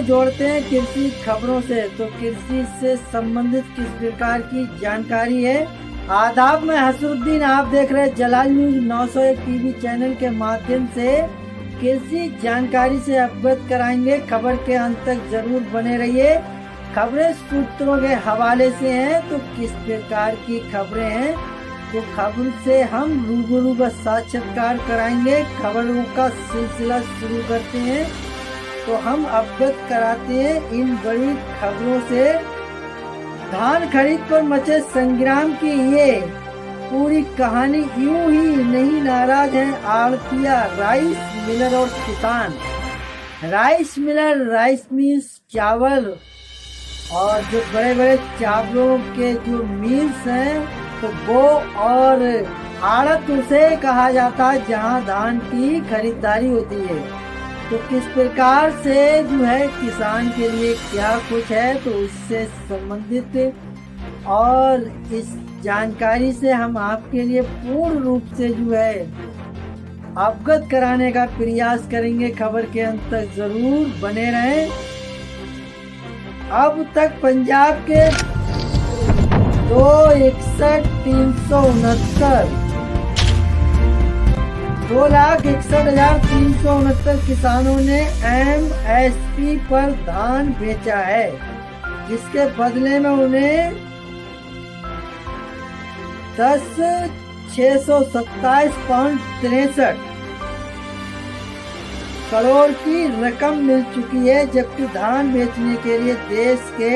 जोड़ते हैं कृषि खबरों से। तो कृषि से संबंधित किस प्रकार की जानकारी है। आदाब, मैं हसरुद्दीन, आप देख रहे हैं जलाल न्यूज 901 टीवी चैनल के माध्यम से कृषि जानकारी से अवगत कराएंगे। खबर के अंत तक जरूर बने रहिए। खबरें सूत्रों के हवाले से हैं। तो किस प्रकार की खबरें हैं, तो खबर से हम रूबरू व साक्षात्कार कराएंगे। खबरों का सिलसिला शुरू करते हैं। तो हम अवगत कराते हैं इन बड़ी खबरों से। धान खरीद पर मचे संग्राम की ये पूरी कहानी, यूं ही नहीं नाराज हैं आड़तिया, राइस मिलर और किसान। राइस मिलर, राइस मील्स, चावल और जो बड़े बड़े चावलों के जो मिल्स हैं, तो वो और आड़त उसे कहा जाता है जहां धान की खरीदारी होती है। तो किस प्रकार से जो है किसान के लिए क्या कुछ है, तो उससे संबंधित और इस जानकारी से हम आपके लिए पूर्ण रूप से जो है अवगत कराने का प्रयास करेंगे। खबर के अंत तक जरूर बने रहें। अब तक पंजाब के 2,61,369 किसानों ने MSP पर धान बेचा है, जिसके बदले में उन्हें 10,627.63 करोड़ की रकम मिल चुकी है। जबकि धान बेचने के लिए देश के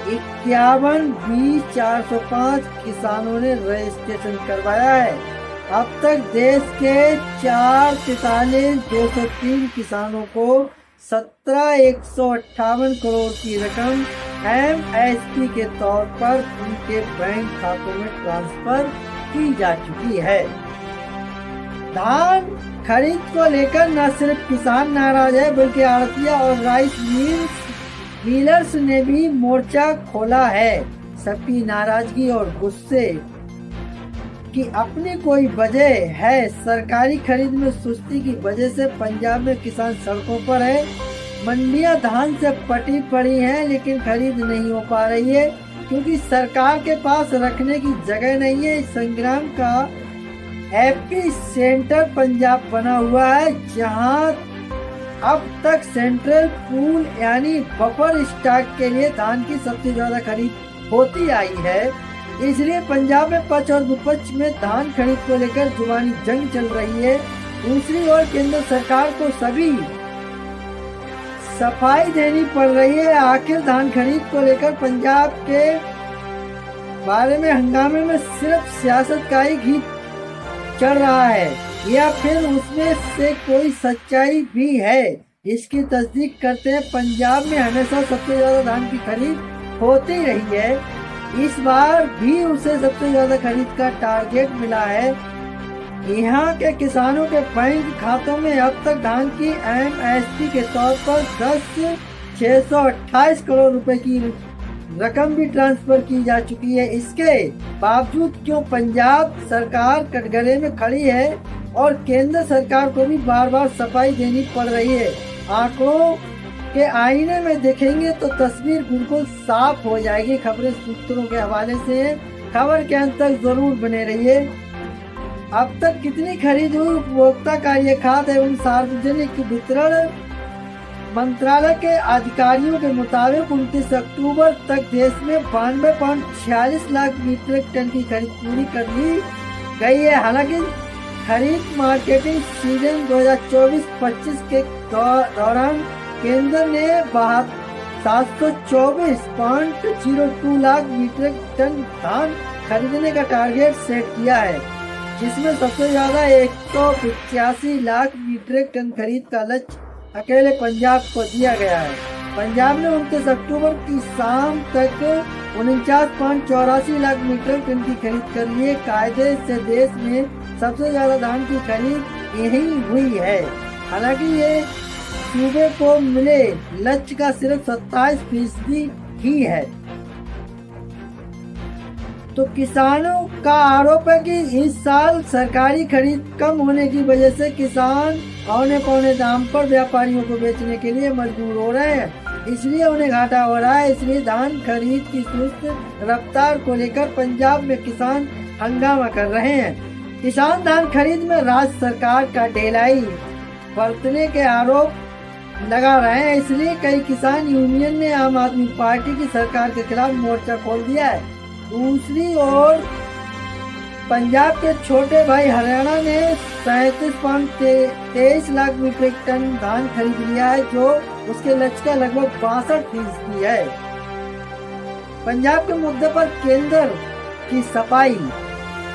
51,20,405 किसानों ने रजिस्ट्रेशन करवाया है। अब तक देश के 4,43,203 किसानों को 17,158 करोड़ की रकम MSP के तौर पर उनके बैंक खातों में ट्रांसफर की जा चुकी है। धान खरीद को लेकर न सिर्फ किसान नाराज है, बल्कि आड़तिया और राइस मिलर्स ने भी मोर्चा खोला है। सबकी नाराजगी और गुस्से की अपनी कोई वजह है। सरकारी खरीद में सुस्ती की वजह से पंजाब में किसान सड़कों पर है। मंडियां धान से पटी पड़ी हैं, लेकिन खरीद नहीं हो पा रही है क्योंकि सरकार के पास रखने की जगह नहीं है। इस संग्राम का एपी सेंटर पंजाब बना हुआ है, जहां अब तक सेंट्रल पूल यानी बफर स्टॉक के लिए धान की सबसे ज्यादा खरीद होती आई है। इसलिए पंजाब में पक्ष और विपक्ष में धान खरीद को लेकर जुबानी जंग चल रही है। दूसरी ओर केंद्र सरकार को सभी सफाई देनी पड़ रही है। आखिर धान खरीद को लेकर पंजाब के बारे में हंगामे में सिर्फ सियासत का ही घी चढ़ रहा है या फिर उसमें से कोई सच्चाई भी है, इसकी तस्दीक करते हैं। पंजाब में हमेशा सबसे ज्यादा धान की खरीद होती रही है। इस बार भी उसे सबसे ज्यादा खरीद का टारगेट मिला है। यहाँ के किसानों के बैंक खातों में अब तक धान की MSP के तौर पर 10,628 करोड़ रुपए की रकम भी ट्रांसफर की जा चुकी है। इसके बावजूद क्यों पंजाब सरकार कटघरे में खड़ी है और केंद्र सरकार को भी बार बार सफाई देनी पड़ रही है। आंकड़ों के आईने में देखेंगे तो तस्वीर बिल्कुल साफ हो जाएगी। खबरें सूत्रों के हवाले से हैं। खबर के अंत तक जरूर बने रहिए। अब तक कितनी खरीद हुई। उपभोक्ता कार्य खाद्य एवं सार्वजनिक वितरण मंत्रालय के अधिकारियों के मुताबिक 29 अक्टूबर तक देश में 92.46 लाख मीट्रिक टन की खरीद पूरी कर ली गई है। हालांकि खरीफ मार्केटिंग सीजन 2024-25 के दौरान केंद्र ने 724.02 लाख मीट्रिक टन धान खरीदने का टारगेट सेट किया है, जिसमें सबसे ज्यादा 185 लाख मीट्रिक टन खरीद का लक्ष्य अकेले पंजाब को दिया गया है। पंजाब ने 29 अक्टूबर की शाम तक 49.84 लाख मीट्रिक टन की खरीद कर लिए। कायदे से देश में सबसे ज्यादा धान की खरीद यही हुई है। हालांकि ये सूबे को मिले लक्ष्य का सिर्फ 27% ही है। तो किसानों का आरोप है कि इस साल सरकारी खरीद कम होने की वजह से किसान औने पौने दाम पर व्यापारियों को बेचने के लिए मजबूर हो रहे हैं। इसलिए उन्हें घाटा हो रहा है। इसलिए धान खरीद की सुस्त रफ्तार को लेकर पंजाब में किसान हंगामा कर रहे हैं। किसान धान खरीद में राज्य सरकार का ढिलाई बरतने के आरोप लगा रहे हैं। इसलिए कई किसान यूनियन ने आम आदमी पार्टी की सरकार के खिलाफ मोर्चा खोल दिया है। दूसरी ओर पंजाब के छोटे भाई हरियाणा ने 37.23 लाख मीट्रिक टन धान खरीद लिया है, जो उसके लक्ष्य का लगभग 62% है। पंजाब के मुद्दे पर केंद्र की सफाई।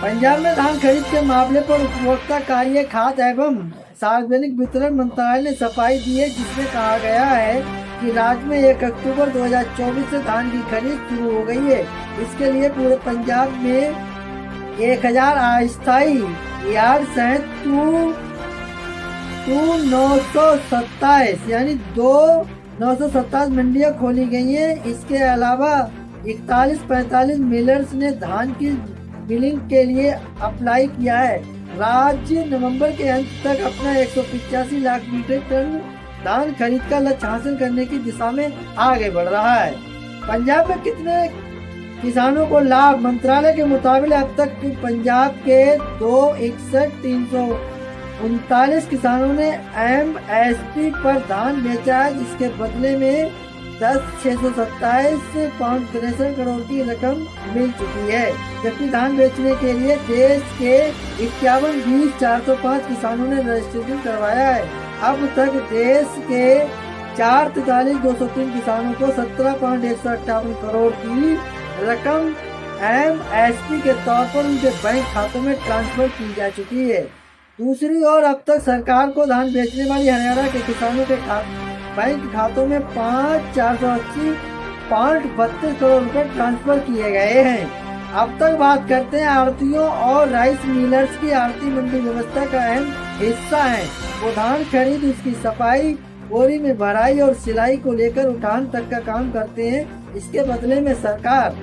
पंजाब में धान खरीद के मामले पर उपभोक्ता कार्य, खाद्य एवं सार्वजनिक वितरण मंत्रालय ने सफाई दी है, जिसमें कहा गया है कि राज्य में 1 अक्टूबर 2024 से धान की खरीद शुरू हो गई है। इसके लिए पूरे पंजाब में 1000 अस्थायी यार्ड सहित 927 यानी 927 मंडियां खोली गई हैं। इसके अलावा 41-45 मिलर्स ने धान की मिलिंग के लिए अप्लाई किया है। राज्य नवंबर के अंत तक अपना 185 लाख मीट्रिक टन धान खरीद का लक्ष्य हासिल करने की दिशा में आगे बढ़ रहा है। पंजाब में कितने किसानों को लाभ? मंत्रालय के मुताबिक अब तक पंजाब के 261,339 किसानों ने MSP पर धान बेचा है, जिसके बदले में 10,627.63 करोड़ की रकम मिल चुकी है। जबकि धान बेचने के लिए देश के 51,405 किसानों ने रजिस्ट्रेशन करवाया है। अब तक देश के 4,43,203 किसानों को 17.158 करोड़ की रकम MSP के तौर पर उनके बैंक खातों में ट्रांसफर की जा चुकी है। दूसरी ओर अब तक सरकार को धान बेचने वाली हरियाणा के किसानों के बैंक खातों में 5,480.32 करोड़ रुपए ट्रांसफर किए गए हैं। अब तक बात करते हैं आड़तियों और राइस मिलर्स की। आड़ती मंडी व्यवस्था का अहम हिस्सा है। वो धान खरीद, उसकी सफाई, बोरी में भराई और सिलाई को लेकर उठान तक का काम करते हैं। इसके बदले में सरकार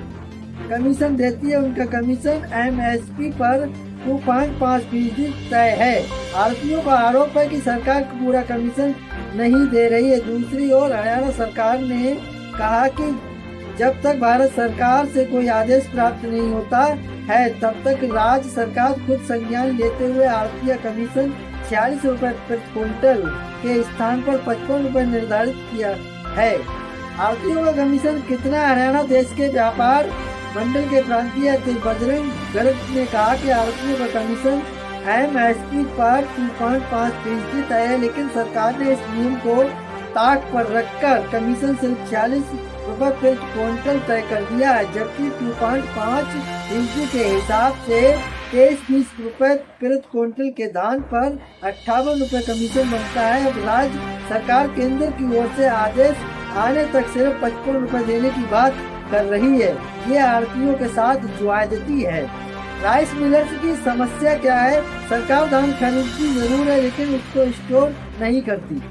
कमीशन देती है। उनका कमीशन MSP पर 2.5% तय है। आड़तियों का आरोप है कि सरकार पूरा कमीशन नहीं दे रही है। दूसरी ओर हरियाणा सरकार ने कहा कि जब तक भारत सरकार से कोई आदेश प्राप्त नहीं होता है, तब तक राज्य सरकार खुद संज्ञान लेते हुए आड़तिया कमीशन 46 रुपए प्रति क्विंटल के स्थान पर 55 रुपए निर्धारित किया है। आड़तियों का कमीशन कितना? हरियाणा देश के व्यापार मंडल के प्रांतीय अध्यक्ष बजरंग गर्ग ने कहा कि आड़तियों का कमीशन MSP पर 2.5% तय है, लेकिन सरकार ने इस नियम को ताक पर रखकर कमीशन सिर्फ 46 रुपए प्रति क्विंटल तय कर दिया है, जबकि 2.5% के हिसाब से 23 रुपए प्रति क्विंटल के धान पर 58 रुपए कमीशन बनता है। अब राज्य सरकार केंद्र की ओर से आदेश आने तक सिर्फ 55 रुपए देने की बात कर रही है। ये आड़तियों के साथ ज्यादती है। राइस मिलर्स की समस्या क्या है? सरकार धान खरीदती जरूर है, लेकिन उसको स्टोर नहीं करती।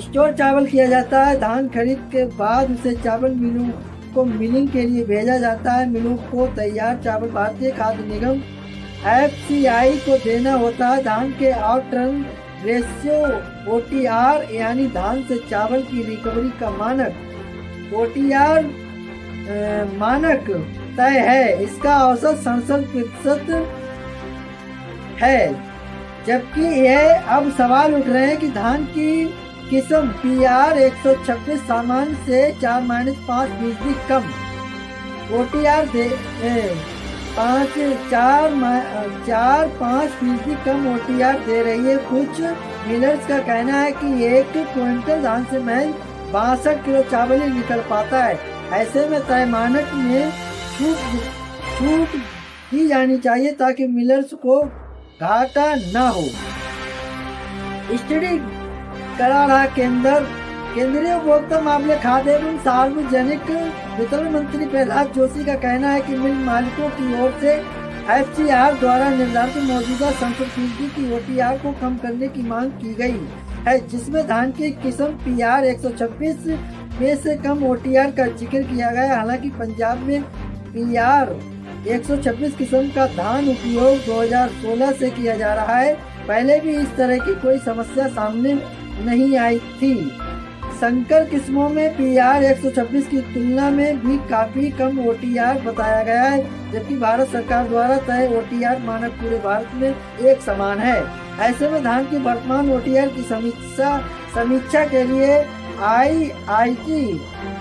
स्टोर चावल किया जाता है। धान खरीद के बाद उसे चावल मिलों को मिलिंग के लिए भेजा जाता है। मिलों को तैयार चावल भारतीय खाद्य निगम FCI को देना होता है। धान के आउट टर्न रेशियो OTR यानी धान से चावल की रिकवरी का मानक OTR मानक तय है। इसका औसत 67% है। जबकि यह अब सवाल उठ रहे हैं कि धान की किस्म PR 126 सामान्य से 4-5% कम OTR 4-5% कम OTR दे रही है। कुछ मिलर्स का कहना है कि 1 क्विंटल धान से महज 62 किलो चावल ही निकल पाता है। ऐसे में तय मानक में छूट दी जानी चाहिए ताकि मिलर्स को घाटा न हो। स्टडी करा रहा केंद्रीय उपभोक्ता मामले, खाद्य एवं सार्वजनिक वितरण मंत्री प्रहलाद जोशी का कहना है कि मिल मालिकों की ओर से FCR द्वारा निर्धारित मौजूदा 67% की OTR को कम करने की मांग की गई है, जिसमें धान की किस्म PR 126 में से कम OTR का जिक्र किया गया। हालांकि पंजाब में PR 126 किस्म का धान उपयोग 2016 से किया जा रहा है। पहले भी इस तरह की कोई समस्या सामने नहीं आई थी। संकर किस्मों में PR 126 की तुलना में भी काफी कम OTR बताया गया है, जबकि भारत सरकार द्वारा तय OTR मानक पूरे भारत में एक समान है। ऐसे में धान की वर्तमान OTR की समीक्षा के लिए IIT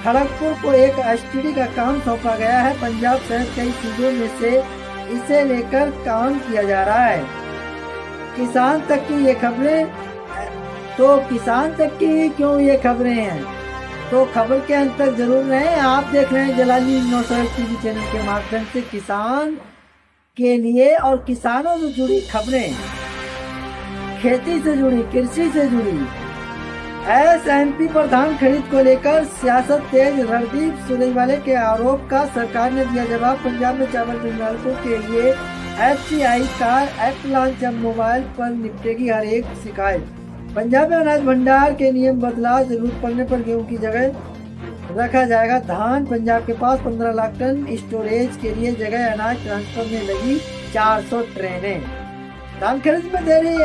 खड़गपुर को एक स्टडी का काम सौंपा गया है। पंजाब सहित कई सूबों में से इसे लेकर काम किया जा रहा है। किसान तक की ये खबरें, तो किसान तक की क्यों ये खबरें हैं, तो खबर के अंत तक जरूर रहें। आप देख रहे हैं जलाल न्यूज 901 TV चैनल के माध्यम से किसान के लिए और किसानों से जुड़ी खबरें, खेती से जुड़ी, कृषि से जुड़ी। SMP पर धान खरीद को लेकर सियासत तेज, रणदीप सुरजेवाला के आरोप का सरकार ने दिया जवाब। पंजाब में चावल संग्राहकों के लिए FCI का एक्ट लॉन्च, अब मोबाइल पर निपटेगी हर एक शिकायत। पंजाब में अनाज भंडार के नियम बदलाव, जरूरत पड़ने पर गेहूं की जगह रखा जाएगा धान। पंजाब के पास 15 लाख टन स्टोरेज के लिए जगह, अनाज ट्रांसफर में लगी 400 ट्रेनें। धान खरीद में देरी,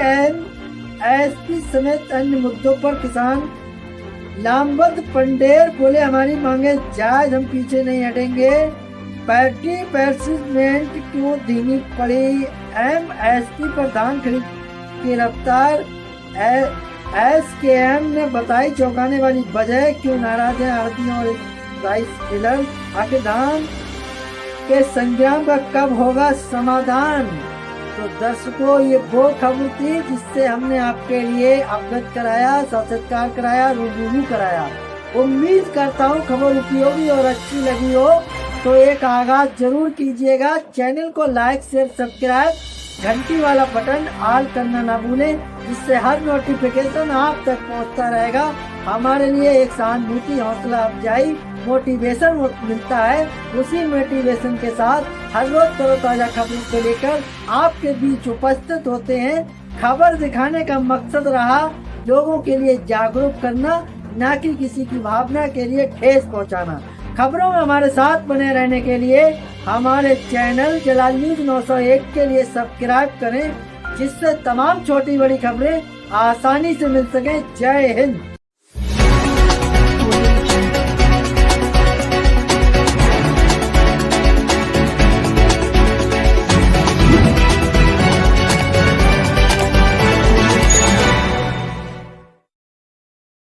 MSP समेत अन्य मुद्दों पर किसान लामबंद। पंडेर बोले हमारी मांगे जायज, हम पीछे नहीं हटेंगे। पैटी परसिस्टेंट क्यों धीमी पड़ी, MSP पर धान खरीद की रफ्तार SKM ने बताई चौंकाने वाली वजह। क्यों नाराज है आड़तियों और राइस मिलर, आखिर धान के संग्राम का कब होगा समाधान। तो दर्शकों, ये वो खबर थी जिससे हमने आपके लिए अवगत कराया, साक्षात्कार कराया, रूबरू कराया। उम्मीद करता हूँ खबर उपयोगी और अच्छी लगी हो, तो एक आगाज जरूर कीजिएगा। चैनल को लाइक, शेयर, सब्सक्राइब, घंटी वाला बटन ऑल करना ना भूलें, जिससे हर नोटिफिकेशन आप तक पहुंचता रहेगा। हमारे लिए एक सहानुभूति, हौसला अफजाई, मोटिवेशन मिलता है। उसी मोटिवेशन के साथ हर रोज तरोताजा खबरों को लेकर आपके बीच उपस्थित होते हैं। खबर दिखाने का मकसद रहा लोगों के लिए जागरूक करना, न कि किसी की भावना के लिए ठेस पहुंचाना। खबरों में हमारे साथ बने रहने के लिए हमारे चैनल जलाल न्यूज 901 के लिए सब्सक्राइब करें, जिससे तमाम छोटी बड़ी खबरें आसानी से मिल सकें। जय हिंद।